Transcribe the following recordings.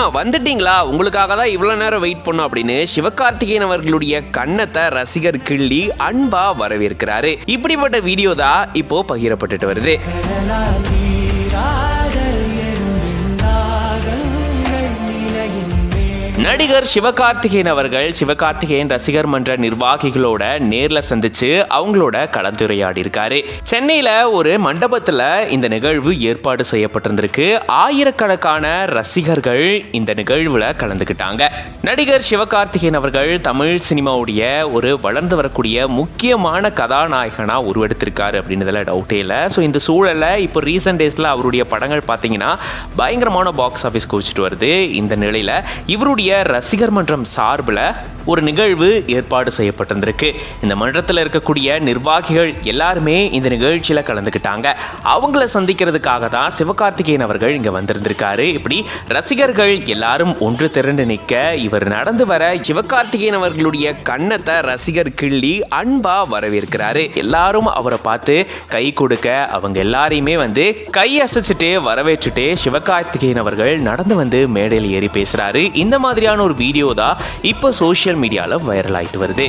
அண்ணா வந்துட்டீங்களா, உங்களுக்காக தான் இவ்வளவு நேரம் வெயிட் பண்ணோம் அப்படின்னு சிவகார்த்திகேயன் அவர்களுடைய கன்னத்தை ரசிகர் கிள்ளி அன்பா வரவேற்கிறாரு. இப்படிப்பட்ட வீடியோ தான் இப்போ பகிரப்பட்டுட்டு வருது. நடிகர் சிவகார்த்திகேயன் அவர்கள் சிவகார்த்திகேயன் ரசிகர் மன்ற நிர்வாகிகளோட நேர்ல சந்திச்சு அவங்களோட கலந்துரையாடி இருக்காரு. சென்னையில ஒரு மண்டபத்துல இந்த நிகழ்வு ஏற்பாடு செய்யப்பட்டிருந்திருக்கு. ஆயிரக்கணக்கான ரசிகர்கள் இந்த நிகழ்வுல கலந்துக்கிட்டாங்க. நடிகர் சிவகார்த்திகேயன் அவர்கள் தமிழ் சினிமாவுடைய ஒரு வளர்ந்து வரக்கூடிய முக்கியமான கதாநாயகனா உருவெடுத்திருக்காரு அப்படின்றதுல டவுட்டே இல்லை. ஸோ இந்த சூழல்ல இப்போ ரீசெண்ட் டேஸ்ல அவருடைய படங்கள் பார்த்தீங்கன்னா பயங்கரமான பாக்ஸ் ஆஃபீஸ் குவிச்சிட்டு வருது. இந்த நிலையில இவருடைய ரசிகர் மன்றம் சார்பில் ஒரு நிகழ்வு ஏற்பாடு செய்யப்பட்டிருந்திருக்கு. இந்த மன்றத்தில் இருக்கக்கூடிய நிர்வாகிகள் எல்லாருமே இந்த நிகழ்ச்சியில் கலந்துக்கிட்டாங்க. அவங்கள சந்திக்கிறதுக்காக தான் சிவகார்த்திகேயன் அவர்கள் இங்க வந்திருந்திருக்காரு. இப்படி ரசிகர்கள் எல்லாரும் ஒன்று திரண்டு நிற்க இவர் நடந்து வர சிவகார்த்திகேயன் அவர்களுடைய கன்னத்தை ரசிகர் கிள்ளி அன்பா வரவேற்கிறாரு. எல்லாரும் அவரை பார்த்து கை கொடுக்க அவங்க எல்லாரையுமே வந்து கை அசைச்சிட்டு வரவேற்றுட்டு சிவகார்த்திகேயன் அவர்கள் நடந்து வந்து மேடையில் ஏறி பேசுறாரு. இந்த மாதிரியான ஒரு வீடியோ தான் இப்போ சோஷியல் மீடியால வைரல் ஆயிட்டு வருது.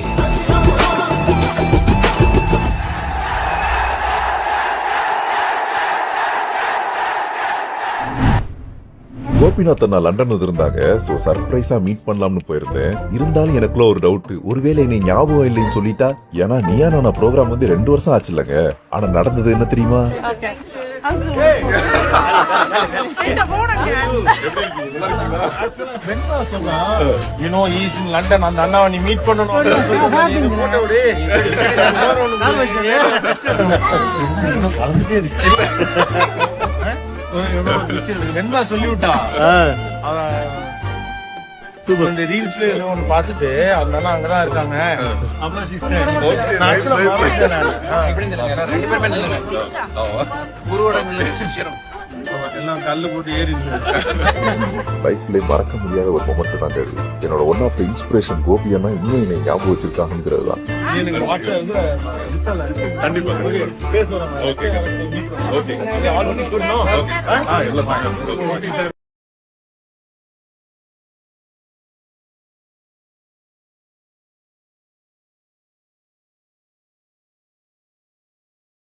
கோபிநாத் அண்ணா லண்டன்ல இருந்தாங்க. சோ சர்ப்ரைஸா மீட் பண்ணலாம்னு போயிருந்தேன். இருந்தாலும் எனக்குள்ள ஒரு டவுட், ஒருவேளை என்னை ஞாபகம் இல்லைன்னு சொல்லிட்டா. ஏன்னா நீயா நான் ப்ரோக்ராம் வந்து 2 வருஷம் ஆச்சு இல்லங்க. ஆனா நடந்தது என்ன தெரியுமா? லண்டன் அந்த அண்ணாவை நீ மீட் பண்ணணும். சொல்லிவிட்டா இந்த ரீல்ஸ்ல ஏதோ ஒண்ணு பார்த்துட்டு அந்த அண்ணா அங்கதான் இருக்காங்க. எல்லாம் கல்லு போட்டு ஏறி லைஃப்ல மறக்க முடியாத ஒரு மொமெண்ட் தாங்க இது. என்னோட one of the inspiration Gopi அண்ணா இன்னும் என்னை ஞாபகம் வச்சிருக்காங்கிறது தான். கண்டிப்பா